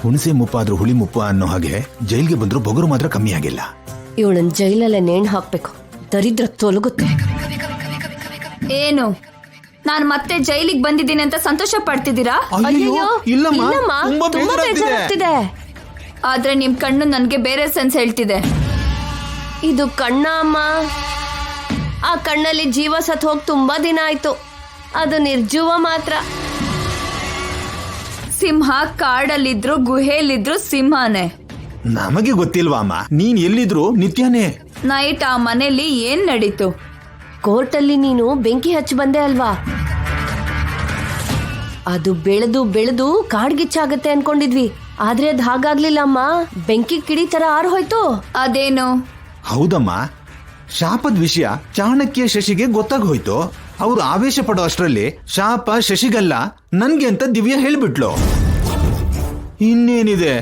ಹುಣಸೆ ಮುಪ್ಪಾದ್ರೂ ಹುಳಿ ಮುಪ್ಪ ಅನ್ನೋ ಹಾಗೆ ಜೈಲ್ಗೆ ಬಂದ್ರು ಬೊಗರು ಮಾತ್ರ ಕಮ್ಮಿ ಆಗಿಲ್ಲ. ಇವಳನ್ ಜೈಲಲ್ಲೇ ನೇಣು ಹಾಕ್ಬೇಕು, ದರಿದ್ರ ತೊಲಗುತ್ತೆ. ಏನು ನಾನು ಮತ್ತೆ ಜೈಲಿಗೆ ಬಂದಿದ್ದೀನಿ ಅಂತ ಸಂತೋಷ ಪಡ್ತಿದ್ದೀರಾ? ತುಂಬಾ ಬೇಜಾರಾಗ್ತಿದೆ. ಆದ್ರೆ ನಿಮ್ ಕಣ್ಣು ನನ್ಗೆ ಬೇರೆ ಸೆನ್ಸ್ ಹೇಳ್ತಿದೆ. ಇದು ಕಣ್ಣ ಅಮ್ಮ, ಆ ಕಣ್ಣಲ್ಲಿ ಜೀವ ಸತ್ ಹೋಗಿ ತುಂಬಾ ದಿನ ಆಯ್ತು, ಅದು ನಿರ್ಜೀವ ಮಾತ್ರ. ಸಿಂಹ ಕಾಡಲ್ಲಿದ್ರು ಗುಹೆಯಲ್ಲಿದ್ರು ಸಿಂಹನೇ. ನಮಗೆ ಗೊತ್ತಿಲ್ವಾ ಅಮ್ಮ, ನೀನ್ ಎಲ್ಲಿದ್ರು ನಿತ್ಯನೇ. ನೈಟ್ ಆ ಮನೇಲಿ ಏನ್ ನಡೀತು? ಕೋರ್ಟಲ್ಲಿ ನೀನು ಬೆಂಕಿ ಹಚ್ಚಿ ಬಂದೆ ಅಲ್ವಾ, ಅದು ಬೆಳೆದು ಬೆಳೆದು ಕಾಡ್ಗಿಚ್ಚಾಗತ್ತೆ ಅನ್ಕೊಂಡಿದ್ವಿ. ಆದ್ರೆ ಅದ್ ಹಾಗಾಗ್ಲಿಲ್ಲ ಅಮ್ಮ, ಬೆಂಕಿ ಕಿಡಿ ತರ ಆರ್ ಹೋಯ್ತು. ಅದೇನು? ಹೌದಮ್ಮ, ಶಾಪದ ವಿಷಯ ಚಾಣಕ್ಯ ಶಶಿಗೆ ಗೊತ್ತಾಗ ಹೋಯ್ತು. ಅವ್ರು ಆವೇಶ ಪಡೋ ಅಷ್ಟರಲ್ಲಿ ಶಾಪ ಶಶಿಗಲ್ಲ ನನ್ಗೆ ಅಂತ ದಿವ್ಯಾ ಹೇಳ್ಬಿಟ್ಲು. ಇನ್ನೇನಿದೆ,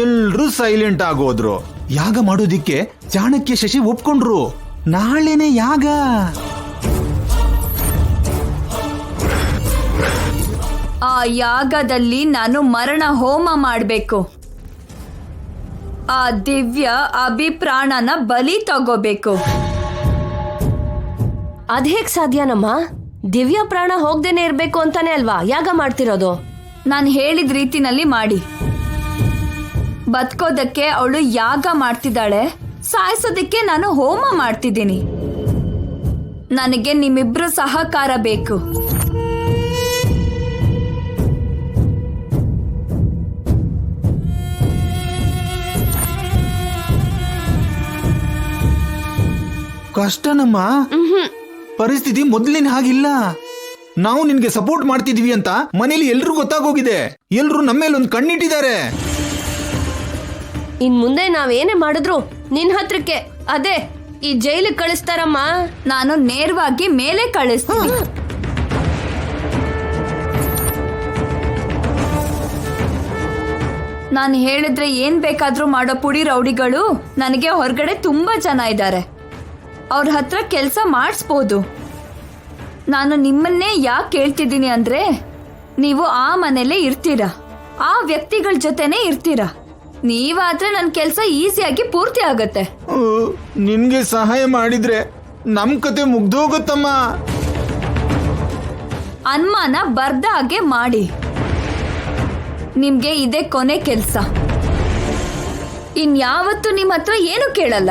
ಎಲ್ರೂ ಸೈಲೆಂಟ್ ಆಗೋದ್ರು. ಯಾಗ ಮಾಡೋದಿಕ್ಕೆ ಚಾಣಕ್ಯ ಶಶಿ ಒಪ್ಕೊಂಡ್ರು. ನಾಳೆನೆ ಯಾಗ. ಆ ಯಾಗದಲ್ಲಿ ನಾನು ಮರಣ ಹೋಮ ಮಾಡ್ಬೇಕು. ಆ ದಿವ್ಯ ಅಭಿಪ್ರಾಣನ ಬಲಿ ತಗೋಬೇಕು. ಅದ್ಹೇಗ್ ಸಾಧ್ಯನಮ್ಮ? ದಿವ್ಯ ಪ್ರಾಣ ಹೋಗ್ದೇನೆ ಇರ್ಬೇಕು ಅಂತಾನೆ ಅಲ್ವಾ ಯಾಗ ಮಾಡ್ತಿರೋದು? ನಾನು ಹೇಳಿದ ರೀತಿನಲ್ಲಿ ಮಾಡಿ. ಬದುಕೋದಕ್ಕೆ ಅವಳು ಯಾಗ ಮಾಡ್ತಿದ್ದಾಳೆ, ಸಾಯಿಸೋದಕ್ಕೆ ನಾನು ಹೋಮ ಮಾಡ್ತಿದ್ದೀನಿ. ನನಗೆ ನಿಮ್ಮಿಬ್ರು ಸಹಕಾರ ಬೇಕು. ಕಷ್ಟನಮ್ಮ, ಪರಿಸ್ಥಿತಿ ಮೊದಲಿನ ಹಾಗಿಲ್ಲ. ನಾವು ನಿನ್ಗೆ ಸಪೋರ್ಟ್ ಮಾಡ್ತಿದೀವಿ ಅಂತ ಮನೇಲಿ ಎಲ್ರೂ ಗೊತ್ತಾಗೋಗಿದೆ. ಎಲ್ರೂ ನಮ್ಮ ಮೇಲೆ ಒಂದು ಕಣ್ಣಿಟ್ಟಿದ್ದಾರೆ. ಇನ್ ಮುಂದೆ ನಾವೇನೇ ಮಾಡಿದ್ರು ನಿನ್ ಹತ್ರಕ್ಕೆ, ಅದೇ ಈ ಜೈಲಿಗೆ ಕಳಿಸ್ತಾರಮ್ಮ. ನಾನು ನೇರವಾಗಿ ಮೇಲೆ ಕಳಿಸ್ತೀನಿ. ನಾನು ಹೇಳಿದ್ರೆ ಏನ್ ಬೇಕಾದ್ರೂ ಮಾಡೋ ಪುಡಿ ರೌಡಿಗಳು ನನಗೆ ಹೊರಗಡೆ ತುಂಬಾ ಜನ ಇದ್ದಾರೆ. ಅವ್ರ ಹತ್ರ ಕೆಲಸ ಮಾಡಿಸ್ಬೋದು. ನಾನು ನಿಮ್ಮನ್ನೇ ಯಾಕೆ ಕೇಳ್ತಿದ್ದೀನಿ ಅಂದ್ರೆ, ನೀವು ಆ ಮನೇಲೇ ಇರ್ತೀರಾ, ಆ ವ್ಯಕ್ತಿಗಳ ಜೊತೆನೇ ಇರ್ತೀರಾ. ನೀವಾದ್ರೆ ನನ್ನ ಕೆಲಸ ಈಸಿಯಾಗಿ ಪೂರ್ತಿ ಆಗತ್ತೆ. ನಿನ್ಗೆ ಸಹಾಯ ಮಾಡಿದ್ರೆ ನಮ್ ಕತೆ ಮುಗ್ದೋಗುತ್ತಮ್ಮ. ಅನುಮಾನ ಬರ್ದ ಹಾಗೆ ಮಾಡಿ. ನಿಮ್ಗೆ ಇದೇ ಕೊನೆ ಕೆಲಸ. ಇನ್ಯಾವತ್ತೂ ನಿಮ್ಮ ಹತ್ರ ಏನು ಕೇಳಲ್ಲ.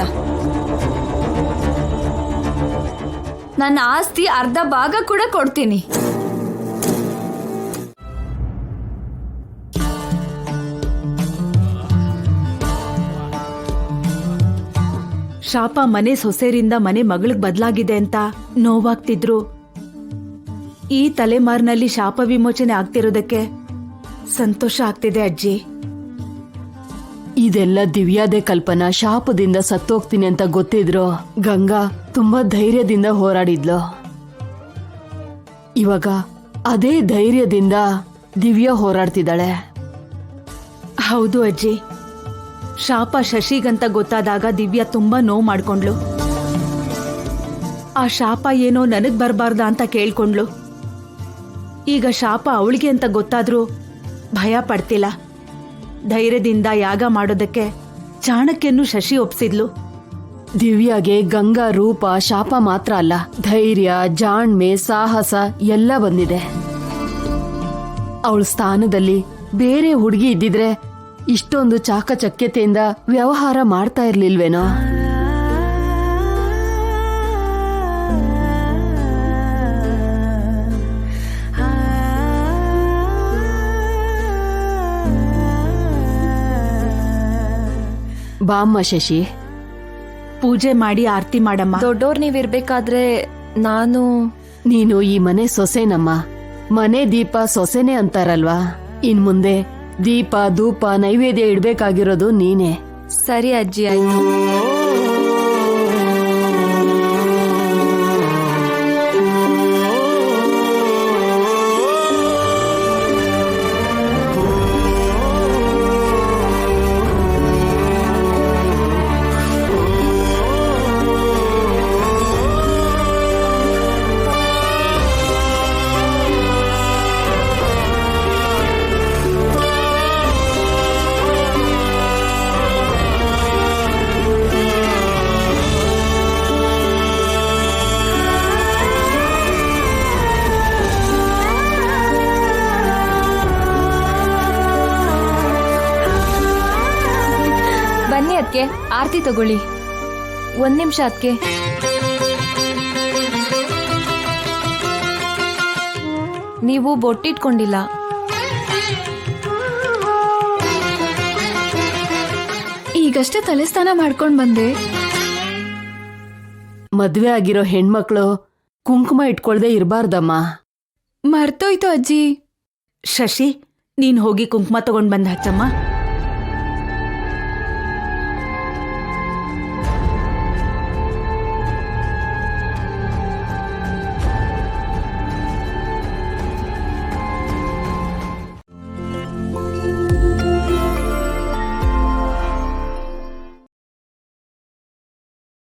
ನನ್ನ ಆಸ್ತಿ ಅರ್ಧ ಭಾಗ ಕೂಡ ಕೊಡ್ತೀನಿ. ಶಾಪ ಮನೆ ಸೊಸೆರಿಂದ ಮನೆ ಮಗಳಿಗೆ ಬದಲಾಗಿದೆ ಅಂತ ನೋವಾಗ್ತಿದ್ರು. ಈ ತಲೆಮಾರಿನಲ್ಲಿ ಶಾಪ ವಿಮೋಚನೆ ಆಗ್ತಿರೋದಕ್ಕೆ ಸಂತೋಷ ಆಗ್ತಿದೆ ಅಜ್ಜಿ. ಇದೆಲ್ಲ ದಿವ್ಯಾದೇ ಕಲ್ಪನಾ. ಶಾಪದಿಂದ ಸತ್ತೋಗ್ತೀನಿ ಅಂತ ಗೊತ್ತಿದ್ರು ಗಂಗಾ ತುಂಬಾ ಧೈರ್ಯದಿಂದ ಹೋರಾಡಿದ್ಲು. ಇವಾಗ ಅದೇ ಧೈರ್ಯದಿಂದ ದಿವ್ಯಾ ಹೋರಾಡ್ತಿದ್ದಾಳೆ. ಹೌದು ಅಜ್ಜಿ, ಶಾಪ ಶಶಿಗಂತ ಗೊತ್ತಾದಾಗ ದಿವ್ಯಾ ತುಂಬಾ ನೋವು ಮಾಡ್ಕೊಂಡ್ಲು. ಆ ಶಾಪ ಏನೋ ನನಗ್ ಬರಬಾರ್ದ ಅಂತ ಕೇಳ್ಕೊಂಡ್ಲು. ಈಗ ಶಾಪ ಅವಳಿಗೆ ಅಂತ ಗೊತ್ತಾದ್ರೂ ಭಯ ಪಡ್ತಿಲ್ಲ. ಧೈರ್ಯದಿಂದ ಯಾಗ ಮಾಡೋದಕ್ಕೆ ಚಾಣಕ್ಯನ್ನು ಶಶಿ ಒಪ್ಸಿದ್ಲು. ದಿವ್ಯಾಗೆ ಗಂಗಾ ರೂಪ ಶಾಪ ಮಾತ್ರ ಅಲ್ಲ, ಧೈರ್ಯ, ಜಾಣ್ಮೆ, ಸಾಹಸ ಎಲ್ಲ ಬಂದಿದೆ. ಅವಳ ಸ್ಥಾನದಲ್ಲಿ ಬೇರೆ ಹುಡುಗಿ ಇದ್ದಿದ್ರೆ ಇಷ್ಟೊಂದು ಚಾಕಚಕ್ಯತೆಯಿಂದ ವ್ಯವಹಾರ ಮಾಡ್ತಾ ಇರ್ಲಿಲ್ವೇನೋ. ಬಾಮ್ಮ ಶಶಿ, ಪೂಜೆ ಮಾಡಿ ಆರತಿ ಮಾಡಮ್ಮ. ದೊಡ್ಡೋರ್ ನೀವಿರ್ಬೇಕಾದ್ರೆ ನೀನು ಈ ಮನೆ ಸೊಸೆನಮ್ಮ. ಮನೆ ದೀಪ ಸೊಸೆನೆ ಅಂತಾರಲ್ವಾ. ಇನ್ ಮುಂದೆ ದೀಪ ಧೂಪ ನೈವೇದ್ಯ ಇಡ್ಬೇಕಾಗಿರೋದು ನೀನೇ. ಸರಿ ಅಜ್ಜಿ, ಆಯ್ತು. ಅದಕ್ಕೆ ಆರತಿ ತಗೊಳ್ಳಿ. ಒಂದ್ ನಿಮಿಷ ಅದಕ್ಕೆ. ನೀವು ಬೊಟ್ಟಿಟ್ಕೊಂಡಿಲ್ಲ. ಈಗಷ್ಟೇ ತಲೆ ಸ್ನಾನ ಮಾಡ್ಕೊಂಡ್ ಬಂದೆ. ಮದ್ವೆ ಆಗಿರೋ ಹೆಣ್ಮಕ್ಳು ಕುಂಕುಮ ಇಟ್ಕೊಳ್ದೆ ಇರಬಾರ್ದಮ್ಮ. ಮರ್ತೋಯ್ತು ಅಜ್ಜಿ. ಶಶಿ, ನೀನ್ ಹೋಗಿ ಕುಂಕುಮ ತಗೊಂಡ್ ಬಂದ್ ಹಚ್ಚಮ್ಮ.